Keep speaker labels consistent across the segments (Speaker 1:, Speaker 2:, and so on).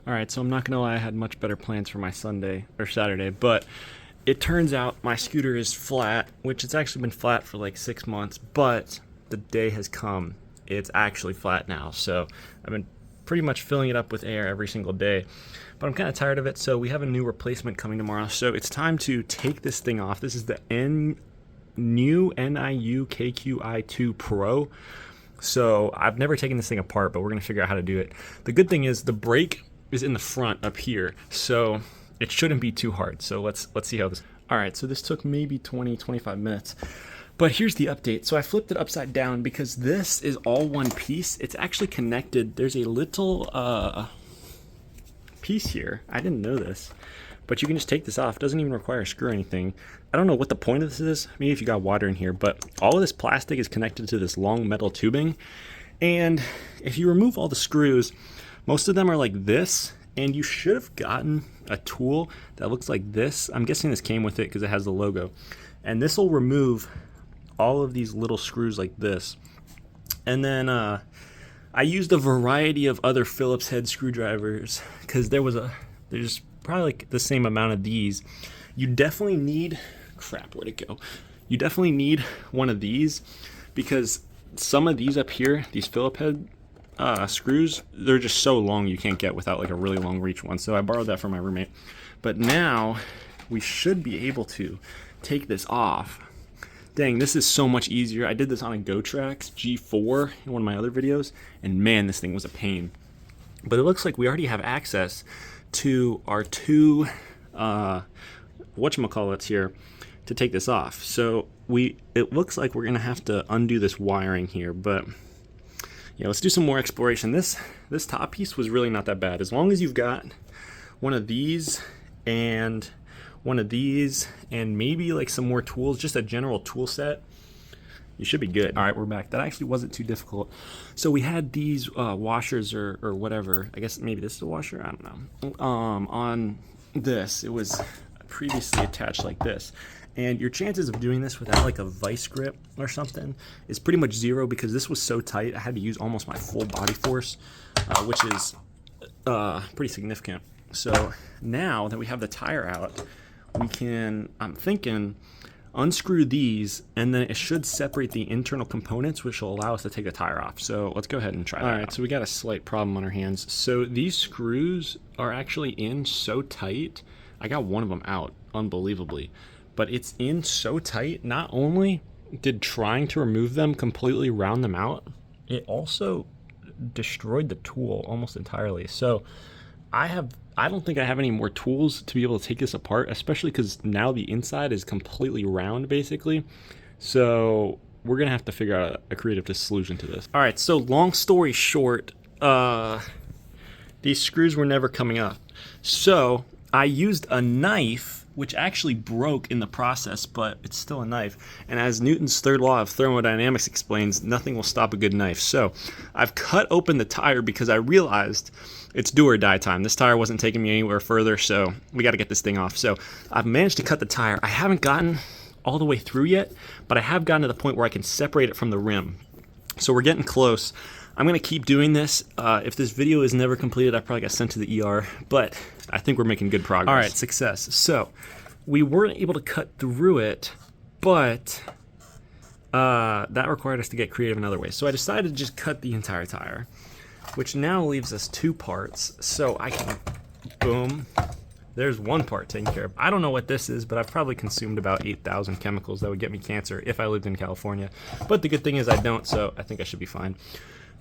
Speaker 1: Alright, so I'm not gonna lie, I had much better plans for my Sunday, or Saturday, but it turns out my scooter is flat, which it's actually been flat for like 6 months, but the day has come. It's actually flat now, so I've been pretty much filling it up with air every single day, but I'm kind of tired of it, so we have a new replacement coming tomorrow, so it's time to take this thing off. This is the new NIU KQi2 Pro. So I've never taken this thing apart, but we're gonna figure out how to do it. The good thing is the brake is in the front up here, so it shouldn't be too hard. So let's see how this. All right, so this took maybe 20-25 minutes, but here's the update. So I flipped it upside down because this is all one piece. It's actually connected. There's a little piece here. I didn't know this, but you can just take this off. It doesn't even require a screw or anything. I don't know what the point of this is. Maybe if you got water in here, but all of this plastic is connected to this long metal tubing. And if you remove all the screws, most of them are like this, and you should have gotten a tool that looks like this. I'm guessing this came with it because it has the logo. And this will remove all of these little screws like this. And then I used a variety of other Phillips head screwdrivers because there's probably like the same amount of these. You definitely need, crap, where'd it go? You definitely need one of these because some of these up here, these Phillips head screws, they're just so long you can't get without like a really long reach one. So I borrowed that from my roommate. But now we should be able to take this off. Dang, this is so much easier. I did this on a GoTrax G4 in one of my other videos, and man, this thing was a pain. But it looks like we already have access to our two whatchamacallits here to take this off. So it looks like we're gonna have to undo this wiring here, but yeah, let's do some more exploration. This top piece was really not that bad. As long as you've got one of these and one of these and maybe like some more tools, just a general tool set, you should be good. All right, we're back. That actually wasn't too difficult. So we had these washers or whatever. I guess maybe this is a washer, I don't know. On this, it was previously attached like this. And your chances of doing this without like a vice grip or something is pretty much zero because this was so tight. I had to use almost my full body force, which is pretty significant. So now that we have the tire out, we can, I'm thinking, unscrew these, and then it should separate the internal components, which will allow us to take the tire off. So let's go ahead and try that. All right, so we got a slight problem on our hands. So these screws are actually in so tight. I got one of them out, unbelievably. But it's in so tight, not only did trying to remove them completely round them out, it also destroyed the tool almost entirely. So I don't think I have any more tools to be able to take this apart, especially because now the inside is completely round basically. So we're gonna have to figure out a creative solution to this. All right, so long story short, these screws were never coming up. So I used a knife, which actually broke in the process, but it's still a knife. And as Newton's third law of thermodynamics explains, nothing will stop a good knife. So I've cut open the tire because I realized it's do or die time. This tire wasn't taking me anywhere further, so we got to get this thing off. So I've managed to cut the tire. I haven't gotten all the way through yet, but I have gotten to the point where I can separate it from the rim. So we're getting close. I'm going to keep doing this. If this video is never completed, I probably got sent to the ER, but I think we're making good progress. All right, success. So we weren't able to cut through it, but that required us to get creative in other ways. So I decided to just cut the entire tire, which now leaves us two parts. So I can, boom, there's one part taken care of. I don't know what this is, but I've probably consumed about 8,000 chemicals that would get me cancer if I lived in California. But the good thing is I don't, so I think I should be fine.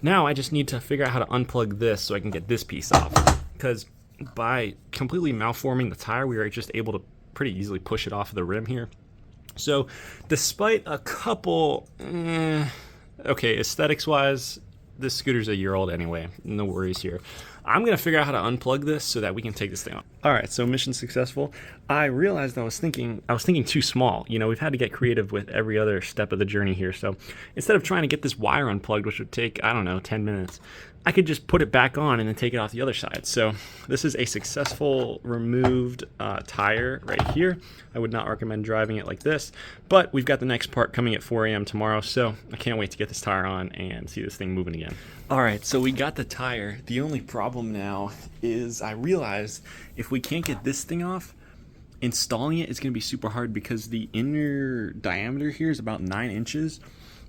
Speaker 1: Now I just need to figure out how to unplug this so I can get this piece off. Because by completely malforming the tire, we were just able to pretty easily push it off of the rim here. So despite a couple, okay, aesthetics wise, this scooter's a year old anyway, no worries here. I'm gonna figure out how to unplug this so that we can take this thing off. All right, so mission successful. I realized I was thinking too small. You know, we've had to get creative with every other step of the journey here. So instead of trying to get this wire unplugged, which would take, I don't know, 10 minutes, I could just put it back on and then take it off the other side. So this is a successful removed tire right here. I would not recommend driving it like this, but we've got the next part coming at 4 a.m. tomorrow, so I can't wait to get this tire on and see this thing moving again. All right, so we got the tire. The only problem now is I realized if we can't get this thing off, installing it is going to be super hard because the inner diameter here is about 9 inches,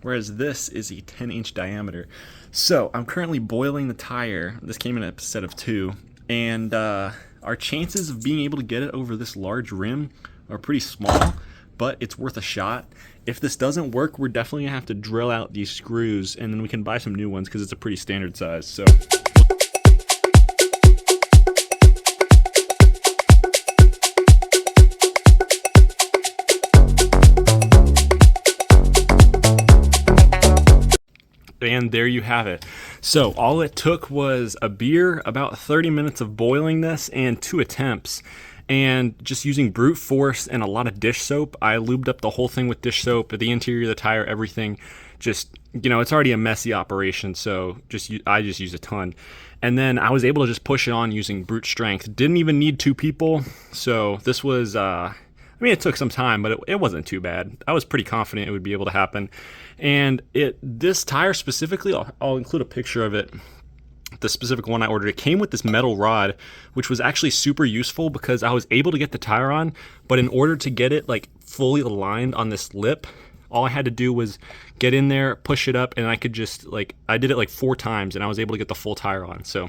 Speaker 1: whereas this is a 10-inch diameter. So I'm currently boiling the tire. This came in a set of 2, and our chances of being able to get it over this large rim are pretty small, but it's worth a shot. If this doesn't work, we're definitely gonna have to drill out these screws, and then we can buy some new ones because it's a pretty standard size. So. And there you have it. So all it took was a beer, about 30 minutes of boiling this, and 2 attempts. And just using brute force and a lot of dish soap. I lubed up the whole thing with dish soap, the interior of the tire, everything. Just, you know, it's already a messy operation, so I just use a ton. And then I was able to just push it on using brute strength. Didn't even need 2 people, so this was, I mean, it took some time, but it wasn't too bad. I was pretty confident it would be able to happen. And this tire specifically, I'll include a picture of it. The specific one I ordered, it came with this metal rod, which was actually super useful because I was able to get the tire on, but in order to get it like fully aligned on this lip, all I had to do was get in there, push it up, and I could just I did it like 4 times and I was able to get the full tire on. So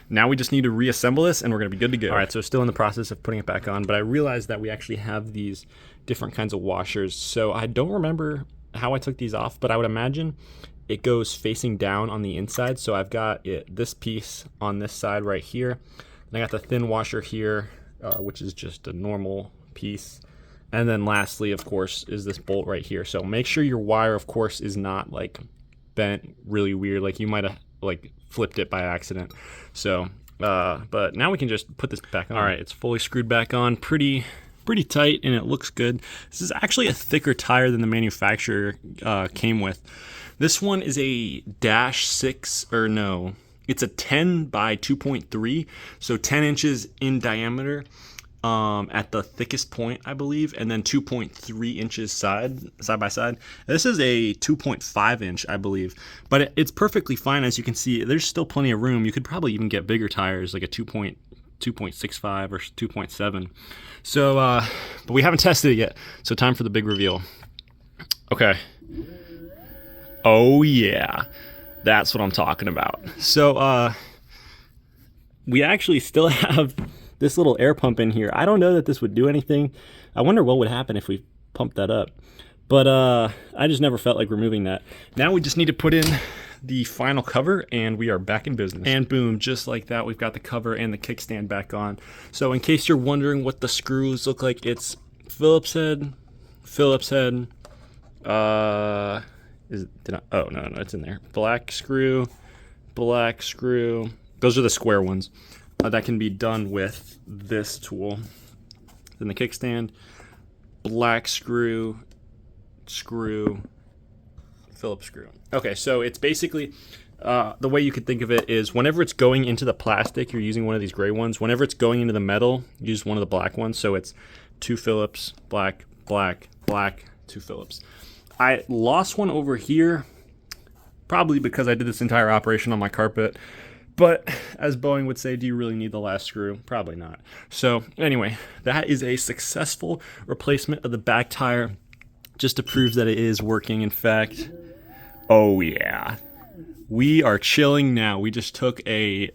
Speaker 1: now we just need to reassemble this and we're gonna be good to go. All right, so still in the process of putting it back on, but I realized that we actually have these different kinds of washers. So I don't remember how I took these off, but I would imagine it goes facing down on the inside. So I've got this piece on this side right here, and I got the thin washer here, which is just a normal piece. And then lastly, of course, is this bolt right here. So make sure your wire, of course, is not like bent really weird, like you might have like flipped it by accident. So but now we can just put this back on. All right, it's fully screwed back on, pretty tight, and it looks good. This is actually a thicker tire than the manufacturer came with. This one is a -6, or no, it's a 10 by 2.3, so 10 inches in diameter at the thickest point, I believe, and then 2.3 inches side by side. This is a 2.5 inch, I believe, but it's perfectly fine. As you can see, there's still plenty of room. You could probably even get bigger tires, like a 2.65 or 2.7. So, but we haven't tested it yet, so time for the big reveal. Okay. Oh yeah, that's what I'm talking about. So we actually still have this little air pump in here. I don't know that this would do anything. I wonder what would happen if we pumped that up. But I just never felt like removing that. Now we just need to put in the final cover and we are back in business. And boom, just like that, we've got the cover and the kickstand back on. So in case you're wondering what the screws look like, it's Phillips head, oh no, it's in there. Black screw. Those are the square ones. That can be done with this tool. Then the kickstand, black screw, Phillips screw. Okay, so it's basically, the way you could think of it is whenever it's going into the plastic, you're using one of these gray ones. Whenever it's going into the metal, use one of the black ones. So it's 2 Phillips, black, 2 Phillips. I lost one over here, probably because I did this entire operation on my carpet. But as Boeing would say, do you really need the last screw? Probably not. So anyway, that is a successful replacement of the back tire, just to prove that it is working. In fact, oh yeah, we are chilling now. We just took a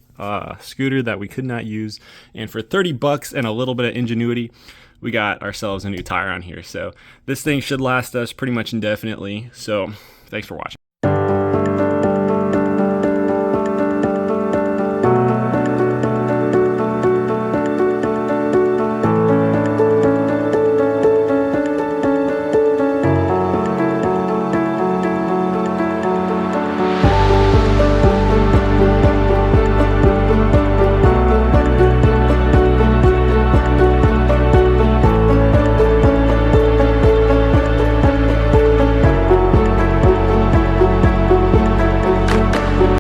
Speaker 1: scooter that we could not use, and for 30 bucks and a little bit of ingenuity, we got ourselves a new tire on here. So this thing should last us pretty much indefinitely. So thanks for watching.